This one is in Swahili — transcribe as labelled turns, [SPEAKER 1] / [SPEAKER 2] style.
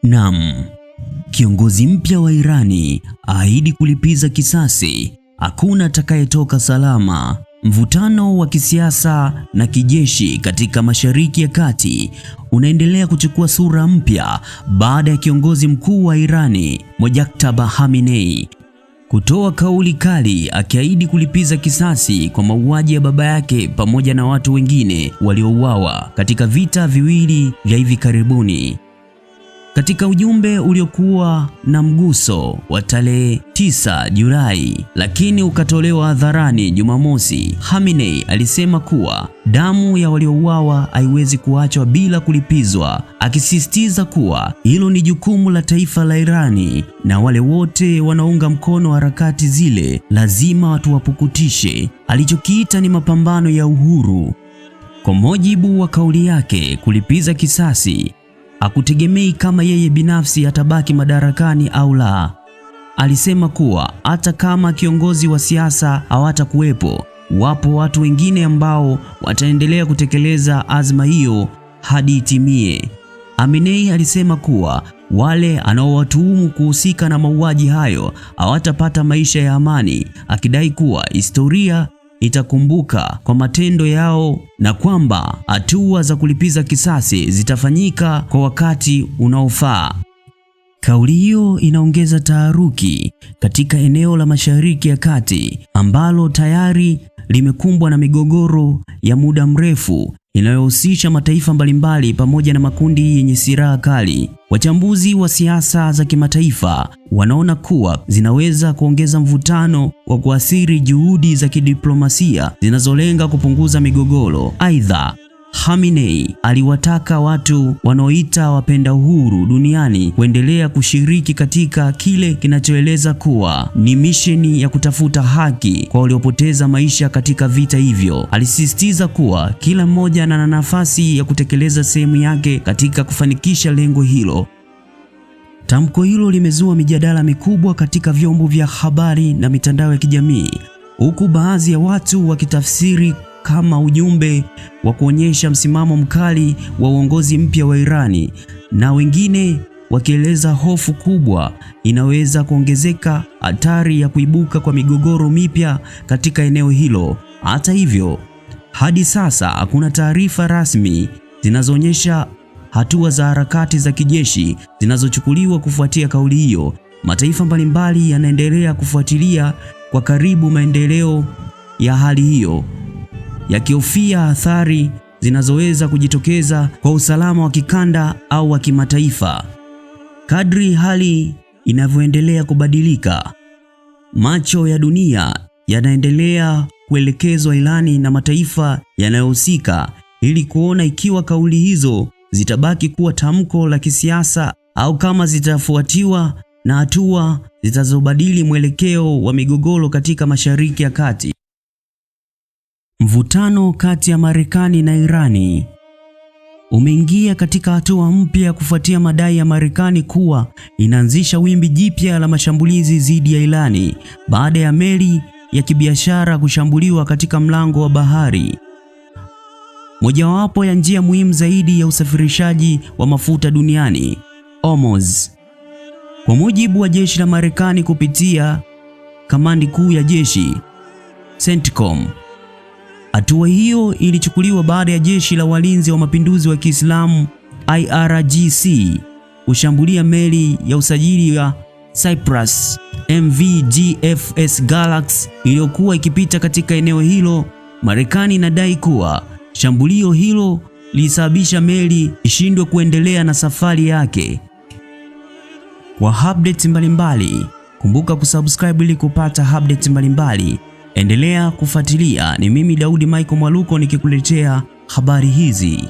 [SPEAKER 1] Naam, kiongozi mpya wa Irani ahidi kulipiza kisasi, hakuna atakayetoka salama. Mvutano wa kisiasa na kijeshi katika Mashariki ya Kati unaendelea kuchukua sura mpya baada ya kiongozi mkuu wa Irani, Mojtaba Khamenei, kutoa kauli kali akiahidi kulipiza kisasi kwa mauaji ya baba yake pamoja na watu wengine waliouawa katika vita viwili vya hivi karibuni. Katika ujumbe uliokuwa na mguso wa tarehe 9 Julai lakini ukatolewa hadharani Jumamosi, Khamenei alisema kuwa damu ya waliouawa haiwezi kuachwa bila kulipizwa, akisisitiza kuwa hilo ni jukumu la taifa la Irani na wale wote wanaunga mkono harakati zile lazima watuwapukutishe. Alichokiita ni mapambano ya uhuru. Kwa mujibu wa kauli yake, kulipiza kisasi hakutegemei kama yeye binafsi atabaki madarakani au la. Alisema kuwa hata kama kiongozi wa siasa hawatakuwepo, wapo watu wengine ambao wataendelea kutekeleza azma hiyo hadi itimie. Khamenei alisema kuwa wale anaowatuhumu kuhusika na mauaji hayo hawatapata maisha ya amani, akidai kuwa historia itakumbuka kwa matendo yao na kwamba hatua za kulipiza kisasi zitafanyika kwa wakati unaofaa. Kauli hiyo inaongeza taharuki katika eneo la Mashariki ya Kati ambalo tayari limekumbwa na migogoro ya muda mrefu inayohusisha mataifa mbalimbali pamoja na makundi yenye silaha kali. Wachambuzi wa siasa za kimataifa wanaona kuwa zinaweza kuongeza mvutano wa kuathiri juhudi za kidiplomasia zinazolenga kupunguza migogoro. Aidha, Khamenei aliwataka watu wanaoita wapenda uhuru duniani kuendelea kushiriki katika kile kinachoeleza kuwa ni misheni ya kutafuta haki kwa waliopoteza maisha katika vita hivyo. Alisisitiza kuwa kila mmoja ana nafasi ya kutekeleza sehemu yake katika kufanikisha lengo hilo. Tamko hilo limezua mijadala mikubwa katika vyombo vya habari na mitandao ya kijamii, huku baadhi ya watu wakitafsiri kama ujumbe wa kuonyesha msimamo mkali wa uongozi mpya wa Irani, na wengine wakieleza hofu kubwa inaweza kuongezeka hatari ya kuibuka kwa migogoro mipya katika eneo hilo. Hata hivyo, hadi sasa hakuna taarifa rasmi zinazoonyesha hatua za harakati za kijeshi zinazochukuliwa kufuatia kauli hiyo. Mataifa mbalimbali yanaendelea kufuatilia kwa karibu maendeleo ya hali hiyo, yakihofia athari zinazoweza kujitokeza kwa usalama wa kikanda au wa kimataifa. Kadri hali inavyoendelea kubadilika, macho ya dunia yanaendelea kuelekezwa Irani na mataifa yanayohusika ili kuona ikiwa kauli hizo zitabaki kuwa tamko la kisiasa au kama zitafuatiwa na hatua zitazobadili mwelekeo wa migogoro katika Mashariki ya Kati. Mvutano kati ya Marekani na Irani umeingia katika hatua mpya kufuatia madai ya Marekani kuwa inaanzisha wimbi jipya la mashambulizi dhidi ya Irani baada ya meli ya kibiashara kushambuliwa katika mlango wa bahari, mojawapo ya njia muhimu zaidi ya usafirishaji wa mafuta duniani, Hormuz. Kwa mujibu wa jeshi la Marekani kupitia kamandi kuu ya jeshi, CENTCOM, hatua hiyo ilichukuliwa baada ya jeshi la walinzi wa mapinduzi wa Kiislamu IRGC kushambulia meli ya usajili ya Cyprus MV GFS Galaxy iliyokuwa ikipita katika eneo hilo. Marekani inadai kuwa shambulio hilo lilisababisha meli ishindwe kuendelea na safari yake. Kwa updates mbalimbali, kumbuka kusubscribe ili kupata updates mbalimbali. Endelea kufuatilia. Ni mimi Daudi Michael Mwaluko nikikuletea habari hizi.